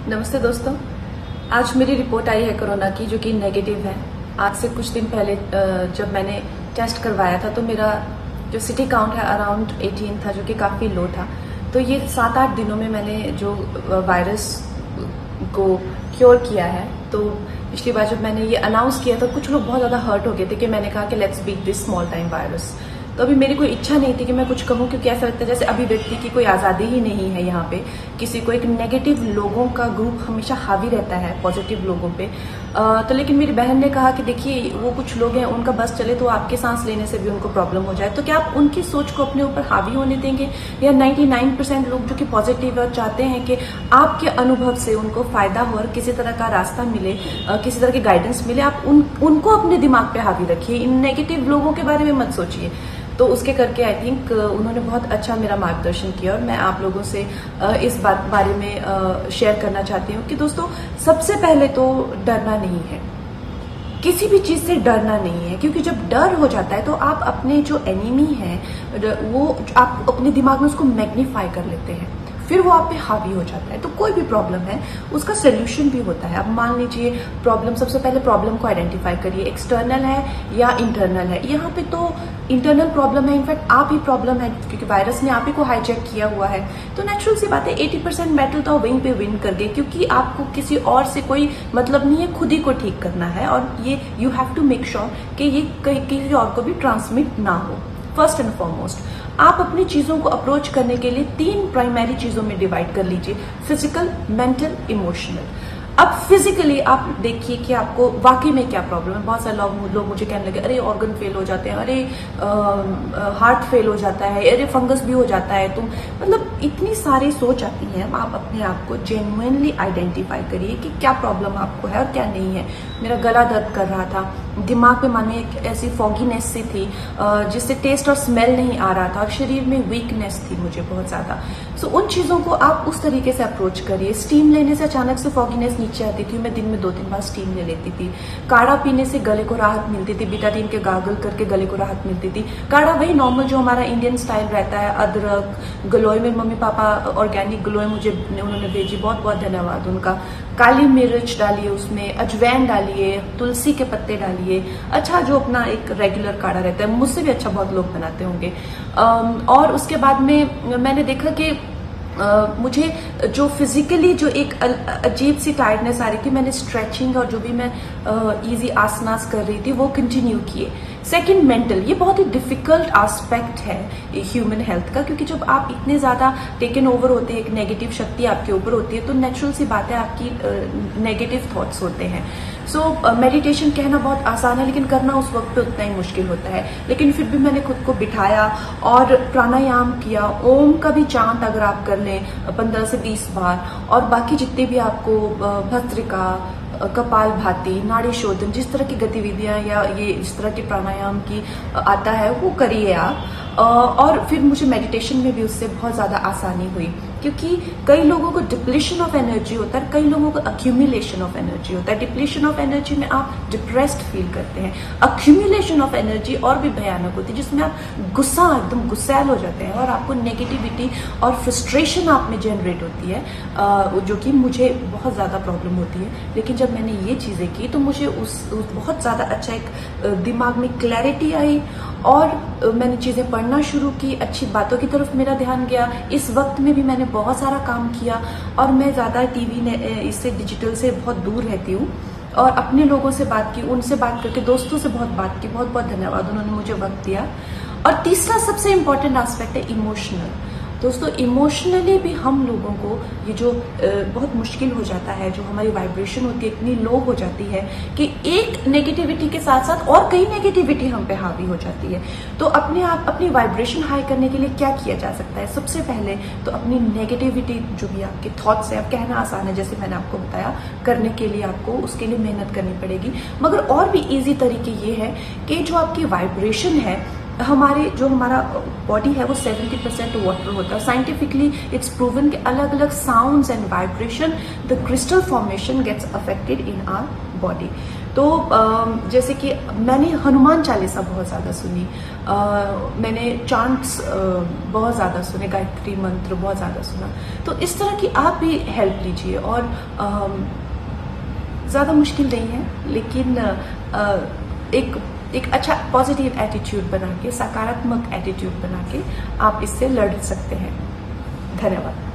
नमस्ते दोस्तों। आज मेरी रिपोर्ट आई है कोरोना की, जो कि नेगेटिव है। आज से कुछ दिन पहले जब मैंने टेस्ट करवाया था तो मेरा जो सिटी काउंट है अराउंड 18 था, जो कि काफ़ी लो था। तो ये 7-8 दिनों में मैंने जो वायरस को क्योर किया है। तो पिछली बार जब मैंने ये अनाउंस किया तो कुछ लोग बहुत ज़्यादा हर्ट हो गए थे कि मैंने कहा कि let's beat this small time virus. तो अभी मेरी कोई इच्छा नहीं थी कि मैं कुछ कहूँ, क्योंकि ऐसा लगता है जैसे अभिव्यक्ति की कोई आज़ादी ही नहीं है यहाँ पे। किसी को एक नेगेटिव लोगों का ग्रुप हमेशा हावी रहता है पॉजिटिव लोगों पे। तो लेकिन मेरी बहन ने कहा कि देखिए वो कुछ लोग हैं, उनका बस चले तो आपके सांस लेने से भी उनको प्रॉब्लम हो जाए। तो क्या आप उनकी सोच को अपने ऊपर हावी होने देंगे, या 99% लोग जो कि पॉजिटिव और चाहते हैं कि आपके अनुभव से उनको फायदा हो और किसी तरह का रास्ता मिले, किसी तरह की गाइडेंस मिले, आप उनको अपने दिमाग पे हावी रखिए, इन नेगेटिव लोगों के बारे में मत सोचिए। तो उसके करके आई थिंक उन्होंने बहुत अच्छा मेरा मार्गदर्शन किया, और मैं आप लोगों से इस बारे में शेयर करना चाहती हूँ कि दोस्तों, सबसे पहले तो डरना नहीं है, किसी भी चीज से डरना नहीं है। क्योंकि जब डर हो जाता है तो आप अपने जो एनिमी है वो आप अपने दिमाग में उसको मैग्नीफाई कर लेते हैं, फिर वो आप पे हावी हो जाता है। तो कोई भी प्रॉब्लम है उसका सोल्यूशन भी होता है। अब मान लीजिए प्रॉब्लम, सबसे पहले प्रॉब्लम को आइडेंटिफाई करिए, एक्सटर्नल है या इंटरनल है। यहाँ पे तो इंटरनल प्रॉब्लम है, इनफैक्ट आप ही प्रॉब्लम है, क्योंकि वायरस ने आप ही को हाईजैक किया हुआ है। तो नेचुरल सी बात है, 80% बैटल तो वहीं पे विन कर गए, क्योंकि आपको किसी और से कोई मतलब नहीं है, खुद ही को ठीक करना है। और ये you have to make sure कि ये किसी और को भी ट्रांसमिट ना हो। फर्स्ट एंड फॉरमोस्ट, आप अपनी चीजों को अप्रोच करने के लिए 3 प्राइमरी चीजों में डिवाइड कर लीजिए, फिजिकल, मेंटल, इमोशनल। अब फिजिकली आप देखिए कि आपको वाकई में क्या प्रॉब्लम है। बहुत सारे लोग मुझे कहने लगे, अरे ऑर्गन फेल हो जाते हैं, अरे हार्ट फेल हो जाता है, अरे फंगस भी हो जाता है। तो मतलब इतनी सारी सोच आती है। आप अपने आप को जेन्युइनली आइडेंटिफाई करिए कि क्या प्रॉब्लम आपको है और क्या नहीं है। मेरा गला दर्द कर रहा था, दिमाग पे मानो एक ऐसी फॉगीनेस सी थी जिससे टेस्ट और स्मेल नहीं आ रहा था, और शरीर में वीकनेस थी मुझे बहुत ज्यादा। सो उन चीजों को आप उस तरीके से अप्रोच करिए। स्टीम लेने से अचानक से फॉगीनेस नीचे आती थी, मैं दिन में 2-3 बार स्टीम ले लेती थी। काढ़ा पीने से गले को राहत मिलती थी, बीटाडीन के गागल करके गले को राहत मिलती थी। काढ़ा वही नॉर्मल जो हमारा इंडियन स्टाइल रहता है, अदरक, गलोय। मेरे मम्मी पापा ऑर्गेनिक गलोय मुझे उन्होंने भेजी, बहुत बहुत धन्यवाद उनका। काली मिर्च डालिए, उसमें अजवैन डालिए, तुलसी के पत्ते डालिए। अच्छा, जो अपना एक रेगुलर काढ़ा रहता है, मुझसे भी अच्छा बहुत लोग बनाते होंगे। और उसके बाद में मैंने देखा कि मुझे जो फिजिकली जो एक अजीब सी टायर्डनेस आ रही थी, मैंने स्ट्रेचिंग और जो भी मैं इजी आसनास कर रही थी वो कंटिन्यू किए। Second, mental. ये बहुत ही डिफिकल्ट एस्पेक्ट है ह्यूमन हेल्थ का, क्योंकि जब आप इतने ज्यादा टेकन ओवर होते हैं, एक नेगेटिव शक्ति आपके ऊपर होती है, तो नेचुरल सी बात है आपकी नेगेटिव थॉट्स होते हैं। सो मेडिटेशन कहना बहुत आसान है, लेकिन करना उस वक्त पे उतना ही मुश्किल होता है। लेकिन फिर भी मैंने खुद को बिठाया और प्राणायाम किया। ओम का भी चांट अगर आप कर लें 15 से 20 बार, और बाकी जितने भी आपको भस्त्रिका, कपाल भाती, नाड़ी शोधन, जिस तरह की गतिविधियां या ये इस तरह के प्राणायाम की आता है वो करिए आप। और फिर मुझे मेडिटेशन में भी उससे बहुत ज्यादा आसानी हुई, क्योंकि कई लोगों को डिप्लीशन ऑफ एनर्जी होता है, कई लोगों को अक्यूमुलेशन ऑफ एनर्जी होता है। डिप्लीशन ऑफ एनर्जी में आप डिप्रेस्ड फील करते हैं, अक्यूमुलेशन ऑफ एनर्जी और भी भयानक होती है, जिसमें आप गुस्सा, एकदम गुस्सैल हो जाते हैं और आपको नेगेटिविटी और फ्रस्ट्रेशन आप में जनरेट होती है, जो कि मुझे बहुत ज्यादा प्रॉब्लम होती है। लेकिन जब मैंने ये चीजें की तो मुझे उस बहुत ज्यादा अच्छा एक दिमाग में क्लैरिटी आई, और मैंने चीजें पढ़ना शुरू की, अच्छी बातों की तरफ मेरा ध्यान गया। इस वक्त में भी मैंने बहुत सारा काम किया, और मैं ज्यादा टीवी ने इससे डिजिटल से बहुत दूर रहती हूँ, और अपने लोगों से बात की, उनसे बात करके, दोस्तों से बहुत बात की। बहुत बहुत धन्यवाद, उन्होंने मुझे वक्त दिया। और तीसरा सबसे इंपॉर्टेंट एस्पेक्ट है इमोशनल। दोस्तों, इमोशनली भी हम लोगों को ये जो बहुत मुश्किल हो जाता है, जो हमारी वाइब्रेशन होती है इतनी लो हो जाती है कि एक नेगेटिविटी के साथ साथ और कई नेगेटिविटी हम पे हावी हो जाती है। तो अपने आप अपनी वाइब्रेशन हाई करने के लिए क्या किया जा सकता है? सबसे पहले तो अपनी नेगेटिविटी जो भी आपके थॉट्स है, अब कहना आसान है जैसे मैंने आपको बताया, करने के लिए आपको उसके लिए मेहनत करनी पड़ेगी। मगर और भी इजी तरीके ये है कि जो आपकी वाइब्रेशन है, हमारा बॉडी है वो 70% वाटर होता है। साइंटिफिकली इट्स प्रूवन कि अलग अलग sounds and vibration the crystal formation gets affected in our body. तो जैसे कि मैंने हनुमान चालीसा बहुत ज़्यादा सुनी, मैंने चांट्स बहुत ज़्यादा सुने, गायत्री मंत्र बहुत ज़्यादा सुना। तो इस तरह की आप भी हेल्प लीजिए, और ज़्यादा मुश्किल नहीं है, लेकिन एक अच्छा पॉजिटिव एटीट्यूड बना के, सकारात्मक एटीट्यूड बना के आप इससे लड़ सकते हैं। धन्यवाद।